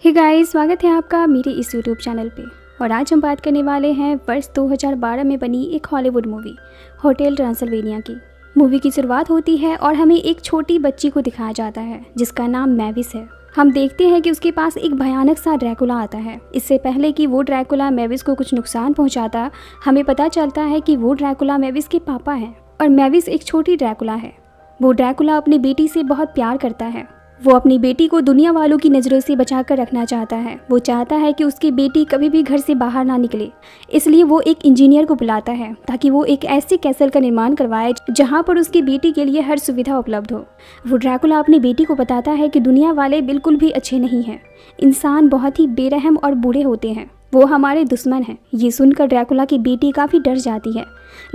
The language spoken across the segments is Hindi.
हे गाइस, स्वागत है आपका मेरे इस यूट्यूब चैनल पे। और आज हम बात करने वाले हैं वर्ष 2012 में बनी एक हॉलीवुड मूवी होटल ट्रांसिल्वेनिया की। मूवी की शुरुआत होती है और हमें एक छोटी बच्ची को दिखाया जाता है जिसका नाम मैविस है। हम देखते हैं कि उसके पास एक भयानक सा ड्रैकुला आता है। इससे पहले कि वो ड्रैकुला मैविस को कुछ नुकसान पहुंचाता, हमें पता चलता है कि वो ड्रैकुला मैविस के पापा हैं और मैविस एक छोटी ड्रैकुला है। वो ड्रैकुला अपनी बेटी से बहुत प्यार करता है। वो अपनी बेटी को दुनिया वालों की नज़रों से बचाकर रखना चाहता है। वो चाहता है कि उसकी बेटी कभी भी घर से बाहर ना निकले। इसलिए वो एक इंजीनियर को बुलाता है ताकि वो एक ऐसे कैसल का निर्माण करवाए जहाँ पर उसकी बेटी के लिए हर सुविधा उपलब्ध हो। वो ड्रैकुला अपनी बेटी को बताता है कि दुनिया वाले बिल्कुल भी अच्छे नहीं हैं। इंसान बहुत ही बेरहम और बुरे होते हैं। वो हमारे दुश्मन हैं। ये सुनकर ड्रैकुला की बेटी काफ़ी डर जाती है,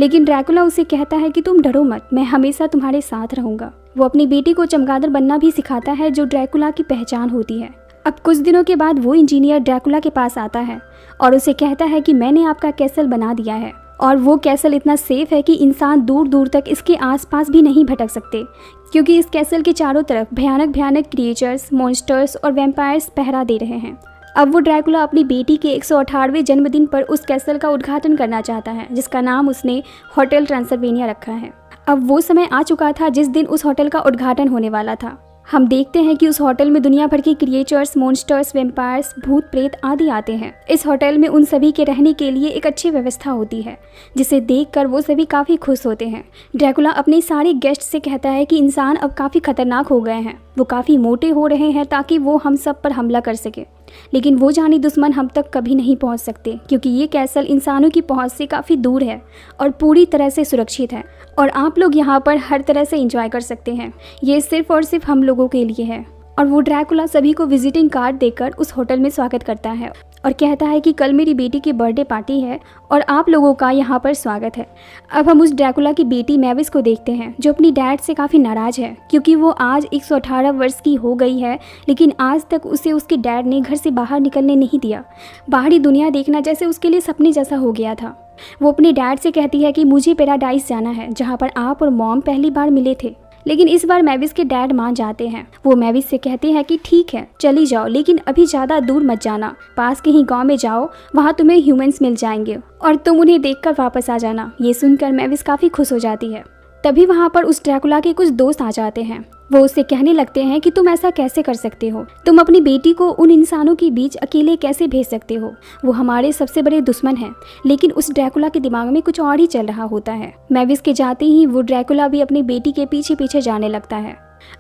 लेकिन ड्रैकुला उसे कहता है कि तुम डरो मत, मैं हमेशा तुम्हारे साथ रहूँगा। वो अपनी बेटी को चमगादड़ बनना भी सिखाता है जो ड्रैकुला की पहचान होती है। अब कुछ दिनों के बाद वो इंजीनियर ड्रैकुला के पास आता है और उसे कहता है कि मैंने आपका कैसल बना दिया है और वो कैसल इतना सेफ है कि इंसान दूर दूर तक इसके आसपास भी नहीं भटक सकते, क्योंकि इस कैसल के चारों तरफ भयानक भयानक क्रिएचर्स, मॉन्स्टर्स और वैम्पायर्स पहरा दे रहे हैं। अब वो ड्रैकुला अपनी बेटी के 118वें जन्मदिन पर उस कैसल का उद्घाटन करना चाहता है जिसका नाम उसने होटल ट्रांसिल्वेनिया रखा है। अब वो समय आ चुका था जिस दिन उस होटल का उद्घाटन होने वाला था। हम देखते हैं कि उस होटल में दुनिया भर के क्रिएचर्स, मॉन्स्टर्स, वैम्पायर्स, भूत प्रेत आदि आते हैं। इस होटल में उन सभी के रहने के लिए एक अच्छी व्यवस्था होती है जिसे देखकर वो सभी काफ़ी खुश होते हैं। ड्रैकुला अपने सारे गेस्ट से कहता है कि इंसान अब काफ़ी खतरनाक हो गए हैं, वो काफ़ी मोटे हो रहे हैं ताकि वो हम सब पर हमला कर सके, लेकिन वो जानी दुश्मन हम तक कभी नहीं पहुंच सकते क्योंकि ये कैसल इंसानों की पहुंच से काफ़ी दूर है और पूरी तरह से सुरक्षित है और आप लोग यहाँ पर हर तरह से एंजॉय कर सकते हैं। ये सिर्फ और सिर्फ हम लोगों के लिए है। और वो ड्रैकुला सभी को विजिटिंग कार्ड देकर उस होटल में स्वागत करता है और कहता है कि कल मेरी बेटी की बर्थडे पार्टी है और आप लोगों का यहाँ पर स्वागत है। अब हम उस ड्रैकुला की बेटी मैविस को देखते हैं जो अपनी डैड से काफ़ी नाराज़ है क्योंकि वो आज 118 वर्ष की हो गई है, लेकिन आज तक उसे उसके डैड ने घर से बाहर निकलने नहीं दिया। बाहरी दुनिया देखना जैसे उसके लिए सपने जैसा हो गया था। वो अपने डैड से कहती है कि मुझे पैराडाइज जाना है जहाँ पर आप और मॉम पहली बार मिले थे, लेकिन इस बार मैविस के डैड मान जाते हैं। वो मैविस से कहते हैं कि ठीक है चली जाओ, लेकिन अभी ज़्यादा दूर मत जाना, पास के ही गांव में जाओ, वहाँ तुम्हें ह्यूमंस मिल जाएंगे और तुम उन्हें देखकर वापस आ जाना। ये सुनकर मैविस काफ़ी खुश हो जाती है। तभी वहाँ पर उस ड्रैकुला के कुछ दोस्त आ जाते हैं। वो उससे कहने लगते हैं कि तुम ऐसा कैसे कर सकते हो, तुम अपनी बेटी को उन इंसानों के बीच अकेले कैसे भेज सकते हो, वो हमारे सबसे बड़े दुश्मन हैं। लेकिन उस ड्रैकुला के दिमाग में कुछ और ही चल रहा होता है। मैविस के जाते ही वो ड्रैकुला भी अपनी बेटी के पीछे पीछे जाने लगता है।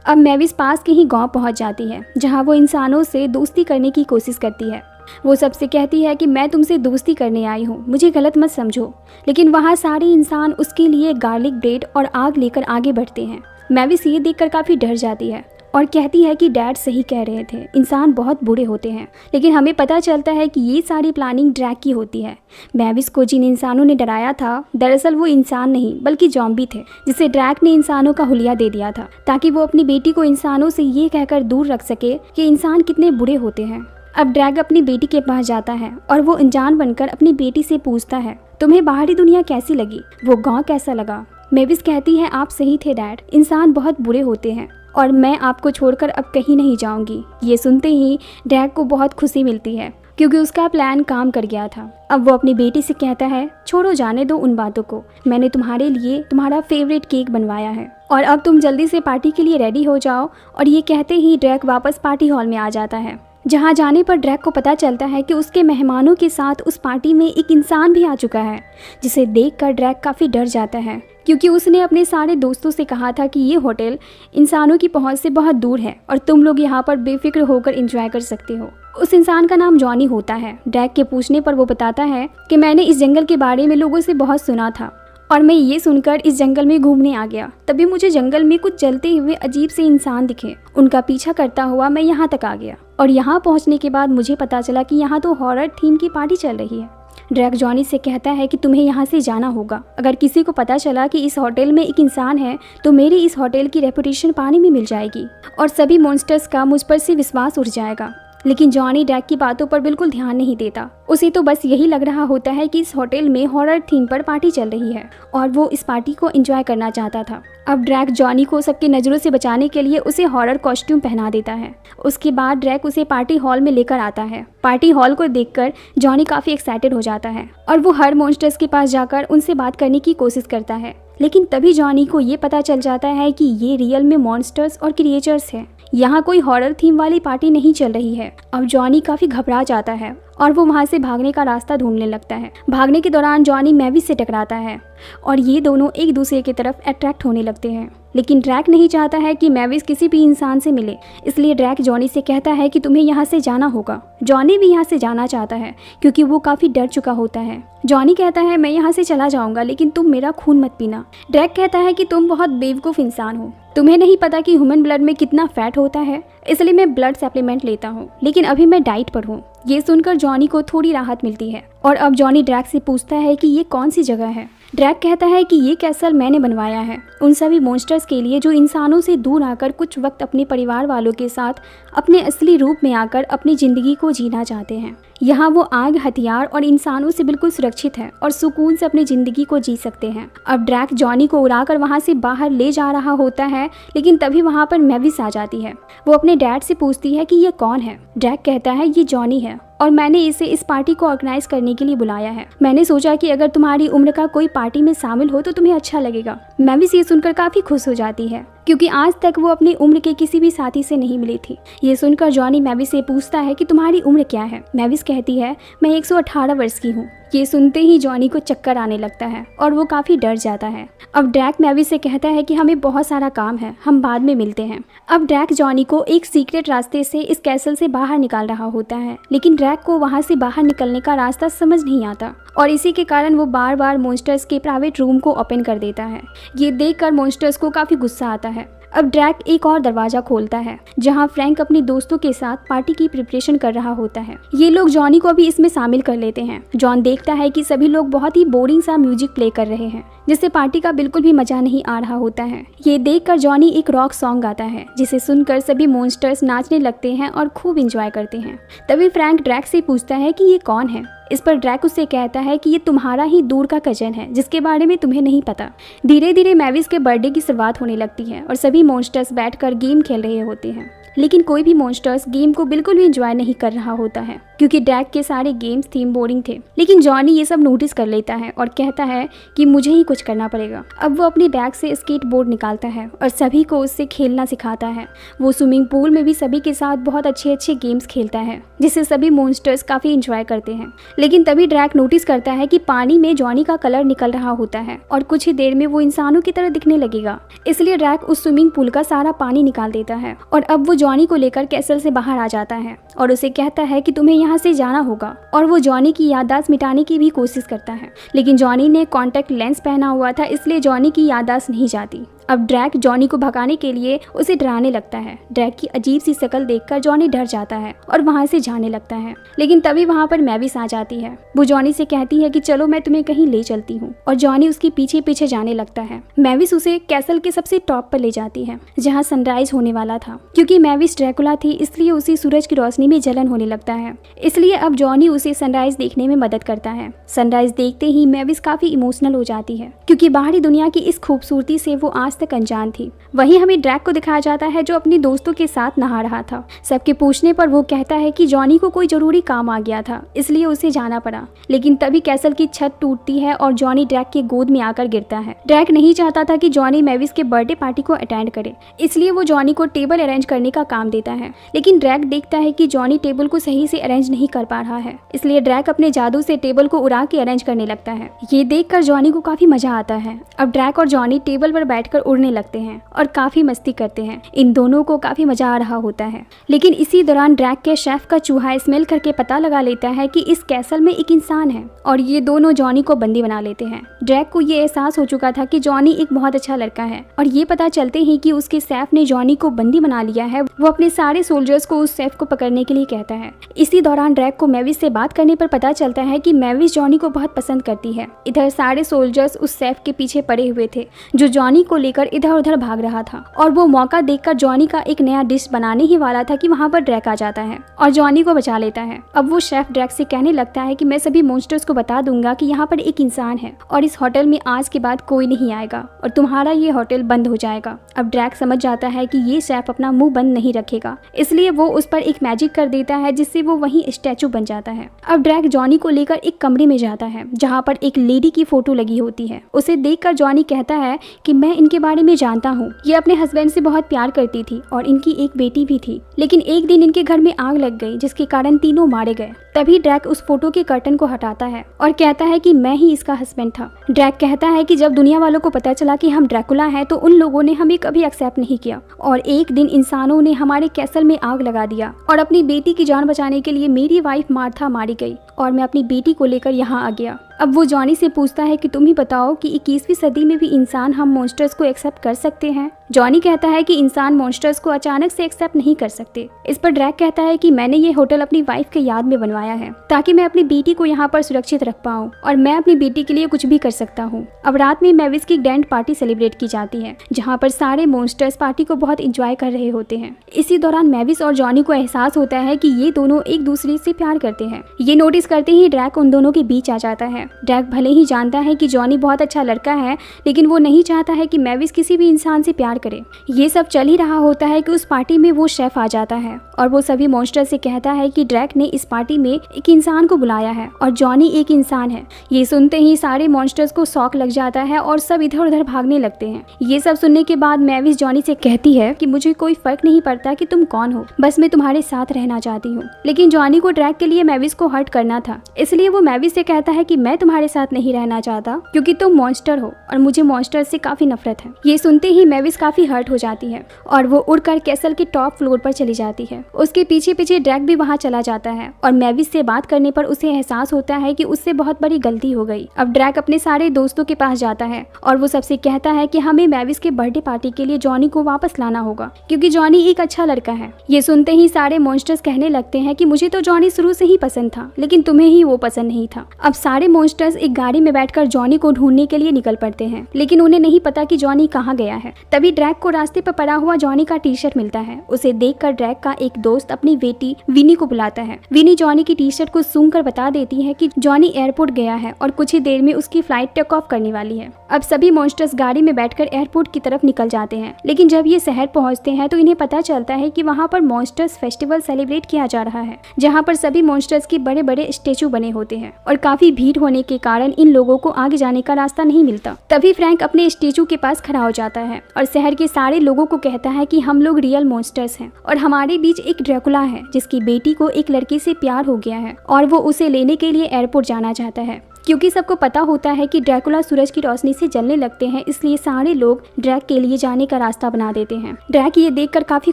अब मैविस पास के ही गाँव पहुँच जाती है जहाँ वो इंसानों से दोस्ती करने की कोशिश करती है। वो सबसे कहती है कि मैं तुमसे दोस्ती करने आई हूँ, मुझे गलत मत समझो, लेकिन वहाँ सारे इंसान उसके लिए गार्लिक ब्रेड और आग लेकर आगे बढ़ते हैं। मैविस ये देखकर काफ़ी डर जाती है और कहती है कि डैड सही कह रहे थे, इंसान बहुत बुरे होते हैं। लेकिन हमें पता चलता है कि ये सारी प्लानिंग ड्रैक की होती है। मैविस को जिन इंसानों ने डराया था दरअसल वो इंसान नहीं बल्कि जॉम्बी थे, जिसे ड्रैक ने इंसानों का हुलिया दे दिया था ताकि वो अपनी बेटी को इंसानों से ये कहकर दूर रख सके कि इंसान कितने बुरे होते हैं। अब ड्रैग अपनी बेटी के पास जाता है और वो अनजान बनकर अपनी बेटी से पूछता है, तुम्हें बाहरी दुनिया कैसी लगी, वो गाँव कैसा लगा। मैविस कहती है, आप सही थे डैड, इंसान बहुत बुरे होते हैं और मैं आपको छोड़कर अब कहीं नहीं जाऊंगी। ये सुनते ही ड्रैग को बहुत खुशी मिलती है क्योंकि उसका प्लान काम कर गया था। अब वो अपनी बेटी से कहता है, छोड़ो जाने दो उन बातों को, मैंने तुम्हारे लिए तुम्हारा फेवरेट केक बनवाया है और अब तुम जल्दी से पार्टी के लिए रेडी हो जाओ। और ये कहते ही ड्रैग वापस पार्टी हॉल में आ जाता है, जहाँ जाने पर ड्रैग को पता चलता है कि उसके मेहमानों के साथ उस पार्टी में एक इंसान भी आ चुका है, जिसे देखकर ड्रैग काफ़ी डर जाता है क्योंकि उसने अपने सारे दोस्तों से कहा था कि ये होटल इंसानों की पहुंच से बहुत दूर है और तुम लोग यहाँ पर बेफिक्र होकर एंजॉय कर सकते हो। उस इंसान का नाम जॉनी होता है। ड्रैग के पूछने पर वो बताता है कि मैंने इस जंगल के बारे में लोगों से बहुत सुना था और मैं ये सुनकर इस जंगल में घूमने आ गया। तभी मुझे जंगल में कुछ जलते हुए अजीब से इंसान दिखे, उनका पीछा करता हुआ मैं यहाँ तक आ गया और यहाँ पहुँचने के बाद मुझे पता चला कि यहाँ तो हॉरर थीम की पार्टी चल रही है। ड्रैग जॉनी से कहता है कि तुम्हें यहाँ से जाना होगा, अगर किसी को पता चला कि इस होटल में एक इंसान है तो मेरी इस होटल की रेपुटेशन पानी में मिल जाएगी और सभी मॉन्स्टर्स का मुझ पर से विश्वास उठ जाएगा। लेकिन जॉनी ड्रैग की बातों पर बिल्कुल ध्यान नहीं देता उसे तो बस यही लग रहा होता है कि इस होटल में हॉरर थीम पर पार्टी चल रही है और वो इस पार्टी को एंजॉय करना चाहता था। अब ड्रैक जॉनी को सबकी नज़रों से बचाने के लिए उसे हॉरर कॉस्ट्यूम पहना देता है। उसके बाद ड्रैक उसे पार्टी हॉल में लेकर आता है। पार्टी हॉल को देखकर जॉनी काफ़ी एक्साइटेड हो जाता है और वो हर मॉन्स्टर्स के पास जाकर उनसे बात करने की कोशिश करता है। लेकिन तभी जॉनी को ये पता चल जाता है कि ये रियल में मॉन्स्टर्स और क्रिएचर्स हैं। यहाँ कोई हॉरर थीम वाली पार्टी नहीं चल रही है। अब जॉनी काफ़ी घबरा जाता है और वो वहाँ से भागने का रास्ता ढूंढने लगता है। भागने के दौरान जॉनी मैविस से टकराता है और ये दोनों एक दूसरे की तरफ अट्रैक्ट होने लगते हैं। लेकिन ड्रैक नहीं चाहता है कि मैविस किसी भी इंसान से मिले, इसलिए ड्रैक जॉनी से कहता है कि तुम्हें यहाँ से जाना होगा। जॉनी भी यहाँ से जाना चाहता है क्योंकि वो काफ़ी डर चुका होता है। जॉनी कहता है मैं यहाँ से चला जाऊँगा लेकिन तुम मेरा खून मत पीना। ड्रैक कहता है कि तुम बहुत बेवकूफ़ इंसान हो, तुम्हें नहीं पता कि ह्यूमन ब्लड में कितना फैट होता है, इसलिए मैं ब्लड सप्लीमेंट लेता हूँ, लेकिन अभी मैं डाइट पर हूँ। ये सुनकर जॉनी को थोड़ी राहत मिलती है और अब जॉनी ड्रैक से पूछता है कि ये कौन सी जगह है। ड्रैक कहता है कि ये कैसल मैंने बनवाया है उन सभी मॉन्स्टर्स के लिए जो इंसानों से दूर आकर कुछ वक्त अपने परिवार वालों के साथ अपने असली रूप में आकर अपनी ज़िंदगी को जीना चाहते हैं। यहाँ वो आग, हथियार और इंसानों से बिल्कुल सुरक्षित है और सुकून से अपनी ज़िंदगी को जी सकते हैं। अब ड्रैक जॉनी को उड़ाकर वहाँ से बाहर ले जा रहा होता है, लेकिन तभी वहाँ पर मैविस आ जाती है। वो अपने डैड से पूछती है कि ये कौन है। ड्रैक कहता है ये जॉनी है और मैंने इसे इस पार्टी को ऑर्गेनाइज करने के लिए बुलाया है। मैंने सोचा कि अगर तुम्हारी उम्र का कोई पार्टी में शामिल हो तो तुम्हें अच्छा लगेगा। मैविस ये सुनकर काफ़ी खुश हो जाती है क्योंकि आज तक वो अपनी उम्र के किसी भी साथी से नहीं मिली थी। ये सुनकर जॉनी मैविस से पूछता है कि तुम्हारी उम्र क्या है। मैविस कहती है मैं 118 वर्ष की हूँ। ये सुनते ही जॉनी को चक्कर आने लगता है और वो काफ़ी डर जाता है। अब ड्रैक मैविस से कहता है कि हमें बहुत सारा काम है, हम बाद में मिलते हैं। अब ड्रैक जॉनी को एक सीक्रेट रास्ते से इस कैसल से बाहर निकाल रहा होता है, लेकिन ड्रैक को वहाँ से बाहर निकलने का रास्ता समझ नहीं आता और इसी के कारण वो बार बार मॉन्स्टर्स के प्राइवेट रूम को ओपन कर देता है। ये देखकर मॉन्स्टर्स को काफ़ी गुस्सा आता है। अब ड्रैक एक और दरवाज़ा खोलता है जहां फ्रैंक अपने दोस्तों के साथ पार्टी की प्रिपरेशन कर रहा होता है। ये लोग जॉनी को भी इसमें शामिल कर लेते हैं। जॉन देखता है कि सभी लोग बहुत ही बोरिंग सा म्यूजिक प्ले कर रहे हैं जिससे पार्टी का बिल्कुल भी मजा नहीं आ रहा होता है। ये देखकर जॉनी एक रॉक सॉन्ग गाता है जिसे सुनकर सभी मॉन्स्टर्स नाचने लगते हैं और खूब इंजॉय करते हैं। तभी फ्रैंक ड्रैक से पूछता है कि ये कौन है। इस पर ड्रैक उससे कहता है कि ये तुम्हारा ही दूर का कजन है जिसके बारे में तुम्हें नहीं पता। धीरे धीरे मैविस के बर्थडे की शुरुआत होने लगती है और सभी मॉन्स्टर्स बैठकर गेम खेल रहे होते हैं, लेकिन कोई भी मॉन्स्टर्स गेम को बिल्कुल भी एंजॉय नहीं कर रहा होता है क्योंकि ड्रैक के सारे गेम्स थीम बोरिंग थे। लेकिन जॉनी ये सब नोटिस कर लेता है और कहता है कि मुझे ही कुछ करना पड़ेगा। अब वो अपने बैग से स्केट बोर्ड निकालता है और सभी को उससे खेलना सिखाता है। वो स्विमिंग पूल में भी सभी के साथ बहुत अच्छे अच्छे गेम्स खेलता है जिससे सभी मॉन्स्टर्स काफ़ी इंजॉय करते हैं। लेकिन तभी ड्रैक नोटिस करता है कि पानी में जॉनी का कलर निकल रहा होता है और कुछ ही देर में वो इंसानों की तरह दिखने लगेगा। इसलिए ड्रैक उस स्विमिंग पूल का सारा पानी निकाल देता है और अब वो जॉनी को लेकर कैसल से बाहर आ जाता है और उसे कहता है कि तुम्हें यहाँ से जाना होगा। और वो जॉनी की याददाश्त मिटाने की भी कोशिश करता है, लेकिन जॉनी ने कॉन्टैक्ट लेंस पहना हुआ था इसलिए जॉनी की याददाश्त नहीं जाती। अब ड्रैक जॉनी को भगाने के लिए उसे डराने लगता है। ड्रैक की अजीब सी शक्ल देखकर जॉनी डर जाता है और वहाँ से जाने लगता है। लेकिन तभी वहाँ पर मैविस आ जाती है। वो जॉनी से कहती है कि चलो मैं तुम्हें कहीं ले चलती हूँ और जॉनी उसके पीछे पीछे जाने लगता है। मैविस उसे कैसल के सबसे टॉप पर ले जाती है जहाँ सनराइज होने वाला था। क्योंकि मैविस ड्रैकुला थी इसलिए उसे सूरज की रोशनी में जलन होने लगता है, इसलिए अब जॉनी उसे सनराइज देखने में मदद करता है। सनराइज देखते ही मैविस काफी इमोशनल हो जाती है क्योंकि बाहरी दुनिया की इस खूबसूरती से वो आज तक अनजान थी। वहीं हमें ड्रैक को दिखाया जाता है जो अपने दोस्तों के साथ नहा रहा था। सबके पूछने पर वो कहता है कि जॉनी को कोई जरूरी काम आ गया था इसलिए उसे जाना पड़ा। लेकिन तभी कैसल की छत टूटती है और जॉनी ड्रैक के गोद में आकर गिरता है। ड्रैक नहीं चाहता था कि जॉनी मैविस के बर्थडे पार्टी को अटेंड करे, इसलिए वो जॉनी को टेबल अरेंज करने का काम देता है। लेकिन ड्रैक देखता है कि जॉनी टेबल को सही से अरेंज नहीं कर पा रहा है, इसलिए ड्रैक अपने जादू से टेबल को उड़ा के अरेंज करने लगता है। ये देखकर जॉनी को काफी मजा आता है। अब ड्रैक और जॉनी टेबल पर बैठकर उड़ने लगते हैं और काफी मस्ती करते हैं। इन दोनों को काफी मजा आ रहा होता है। लेकिन इसी दौरान ड्रैक के शेफ का चूहा स्मेल करके पता लगा लेता है कि इस कैसल में एक इंसान है और ये दोनों जॉनी को बंदी बना लेते हैं। ड्रैक को ये एहसास हो चुका था कि जॉनी एक बहुत अच्छा लड़का है और ये पता चलते ही कि उसके शेफ ने जॉनी को बंदी बना लिया है। वो अपने सारे सोल्जर्स को उस शेफ को पकड़ने के लिए कहता है। इसी दौरान ड्रैक को मैविस से बात करने पर पता चलता है कि मैविस जॉनी को बहुत पसंद करती है। इधर सारे सोल्जर्स उस शेफ के पीछे पड़े हुए थे जो जॉनी को लेकर इधर उधर भाग रहा था और वो मौका देखकर जॉनी का एक नया डिश बनाने ही वाला था कि वहाँ पर ड्रैक आ जाता है और जॉनी को बचा लेता है। अब वो शेफ ड्रैक से कहने लगता है कि मैं सभी मॉन्स्टर्स को बता दूंगा कि यहाँ पर एक इंसान है और इस होटल में आज के बाद कोई नहीं आएगा और तुम्हारा ये होटल बंद हो जाएगा। अब ड्रैक समझ जाता है कि ये शेफ अपना मुंह बंद नहीं रखेगा, इसलिए वो उस पर एक मैजिक कर देता है जिससे वो वहीं स्टैचू बन जाता है। अब ड्रैक जॉनी को लेकर एक कमरे में जाता है जहाँ पर एक लेडी की फोटो लगी होती है। उसे देखकर जॉनी कहता है कि मैं इनके बारे में जानता हूँ, ये अपने हस्बैंड से बहुत प्यार करती थी और इनकी एक बेटी भी थी, लेकिन एक दिन इनके घर में आग लग गई जिसके कारण तीनों मारे गए। तभी ड्रैक उस फोटो के कर्टन को हटाता है और कहता है कि मैं ही इसका हस्बैंड था। ड्रैक कहता है कि जब दुनिया वालों को पता चला कि हम ड्रैकुला हैं तो उन लोगों ने हमें कभी एक्सेप्ट नहीं किया और एक दिन इंसानों ने हमारे कैसल में आग लगा दिया और अपनी बेटी की जान बचाने के लिए मेरी वाइफ मार्था मारी गई और मैं अपनी बेटी को लेकर यहाँ आ गया। अब वो जॉनी से पूछता है कि तुम ही बताओ कि 21वीं सदी में भी इंसान हम मॉन्स्टर्स को एक्सेप्ट कर सकते हैं। जॉनी कहता है कि इंसान मॉन्स्टर्स को अचानक से एक्सेप्ट नहीं कर सकते। इस पर ड्रैक कहता है कि मैंने ये होटल अपनी वाइफ के याद में बनवाया है ताकि मैं अपनी बेटी को यहाँ पर सुरक्षित रख पाऊँ और मैं अपनी बेटी के लिए कुछ भी कर सकता हूँ। अब रात में मैविस की ग्रैंड पार्टी सेलिब्रेट की जाती है जहाँ पर सारे मॉन्स्टर्स पार्टी को बहुत इंजॉय कर रहे होते हैं। इसी दौरान मैविस और जॉनी को एहसास होता है कि ये दोनों एक दूसरे से प्यार करते हैं। ये नोटिस करते ही ड्रैक उन दोनों के बीच आ जाता है। ड्रैक भले ही जानता है कि जॉनी बहुत अच्छा लड़का है, लेकिन वो नहीं चाहता है कि मैविस किसी भी इंसान से प्यार करे। ये सब चल ही रहा होता है कि उस पार्टी में वो शेफ आ जाता है और वो सभी मॉन्स्टर से कहता है कि ड्रैक ने इस पार्टी में एक इंसान को बुलाया है और जॉनी एक इंसान है। ये सुनते ही सारे मॉन्स्टर्स को शॉक लग जाता है और सब इधर उधर भागने लगते हैं। ये सब सुनने के बाद मैविस जॉनी से कहती है कि मुझे कोई फर्क नहीं पड़ता कि तुम कौन हो, बस मैं तुम्हारे साथ रहना चाहती हूँ। लेकिन जॉनी को ड्रैक के लिए मैविस को हर्ट करना था, इसलिए वो मैविस से कहता है कि मैं तुम्हारे साथ नहीं रहना चाहता क्योंकि तुम मॉन्स्टर हो और मुझे मॉन्स्टर से काफी नफरत है। ये सुनते ही मैविस काफी हर्ट हो जाती है और वो उड़कर कैसल के टॉप फ्लोर पर चली जाती है। उसके पीछे पीछे ड्रैक भी वहाँ चला जाता है और मैविस से बात करने पर उसे एहसास होता है कि उससे बहुत बड़ी गलती हो गई। अब ड्रैक अपने सारे दोस्तों के पास जाता है और वो सबसे कहता है कि हमें मैविस के बर्थडे पार्टी के लिए जॉनी को वापस लाना होगा क्योंकि जॉनी एक अच्छा लड़का है। ये सुनते ही सारे मॉन्स्टर्स कहने लगते हैं कि मुझे तो जॉनी शुरू से ही पसंद था, लेकिन तुम्हें ही वो पसंद नहीं था। अब सारे मॉन्स्टर्स एक गाड़ी में बैठकर जॉनी को ढूंढने के लिए निकल पड़ते हैं, लेकिन उन्हें नहीं पता कि जॉनी कहाँ गया है। तभी ड्रैक को रास्ते पर पड़ा हुआ जॉनी का टी शर्ट मिलता है। उसे देखकर ड्रैक का एक दोस्त अपनी बेटी विनी को बुलाता है। विनी जॉनी की टी शर्ट को सूंघकर बता देती है कि जॉनी एयरपोर्ट गया है और कुछ ही देर में उसकी फ्लाइट टेक ऑफ करने वाली है। अब सभी मॉन्स्टर्स गाड़ी में बैठकर एयरपोर्ट की तरफ निकल जाते हैं, लेकिन जब ये शहर पहुंचते हैं तो इन्हें पता चलता है कि वहाँ पर मॉन्स्टर्स फेस्टिवल सेलिब्रेट किया जा रहा है, जहाँ पर सभी मॉन्स्टर्स के बड़े बड़े स्टेचू बने होते हैं और काफी भीड़ होने के कारण इन लोगों को आगे जाने का रास्ता नहीं मिलता। तभी फ्रैंक अपने स्टेचू के पास खड़ा हो जाता है और शहर के सारे लोगों को कहता है कि हम लोग रियल मॉन्स्टर्स हैं और हमारे बीच एक ड्रैकुला है जिसकी बेटी को एक लड़के से प्यार हो गया है और वो उसे लेने के लिए एयरपोर्ट जाना चाहता है। क्योंकि सबको पता होता है कि ड्रैकुला सूरज की रोशनी से जलने लगते हैं, इसलिए सारे लोग ड्रैक के लिए जाने का रास्ता बना देते हैं। ड्रैक ये देखकर काफी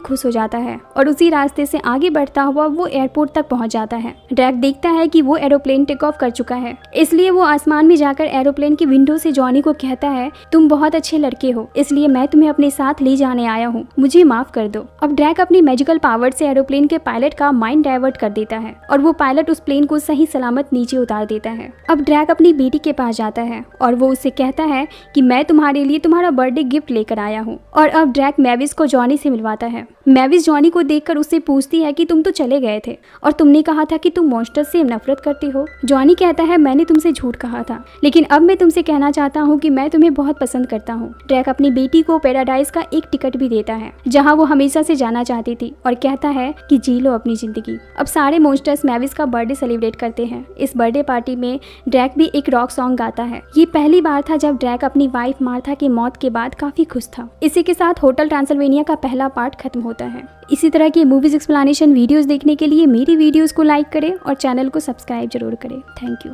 खुश हो जाता है और उसी रास्ते से आगे बढ़ता हुआ वो एयरपोर्ट तक पहुंच जाता है। ड्रैक देखता है कि वो एरोप्लेन टेक ऑफ कर चुका है, इसलिए वो आसमान में जाकर एरोप्लेन की विंडो से जॉनी को कहता है, तुम बहुत अच्छे लड़के हो, इसलिए मैं तुम्हें अपने साथ ले जाने आया हूँ, मुझे माफ कर दो। अब ड्रैक अपनी मैजिकल पावर से एरोप्लेन के पायलट का माइंड डाइवर्ट कर देता है और वो पायलट उस प्लेन को सही सलामत नीचे उतार देता है। अब ड्रैक अपनी बेटी के पास जाता है और वो उससे कहता है कि मैं तुम्हारे लिए तुम्हारा बर्थडे गिफ्ट लेकर आया हूँ। और अब ड्रैक मैविस को जॉनी से मिलवाता है। मैविस जॉनी को देखकर उससे पूछती है कि तुम तो चले गए थे और तुमने कहा था कि तुम मॉन्स्टर से नफरत करती हो। जॉनी कहता है मैंने तुमसे झूठ कहा था, लेकिन अब मैं तुमसे कहना चाहता हूँ कि मैं तुम्हें बहुत पसंद करता हूँ। ड्रैक अपनी बेटी को पैराडाइज का एक टिकट भी देता है जहाँ वो हमेशा से जाना चाहती थी और कहता है कि जी लो अपनी जिंदगी। अब सारे मॉन्स्टर्स मैविस का बर्थडे सेलिब्रेट करते हैं। इस बर्थडे पार्टी में ड्रैक भी एक रॉक सॉन्ग गाता है। ये पहली बार था जब ड्रैक अपनी वाइफ मार्था की मौत के बाद काफी खुश था। इसी के साथ होटल ट्रांसिल्वेनिया का पहला पार्ट खत्म होता है। इसी तरह की मूवीज एक्सप्लेनेशन वीडियोस देखने के लिए मेरी वीडियोस को लाइक करें और चैनल को सब्सक्राइब जरूर करें। Thank you.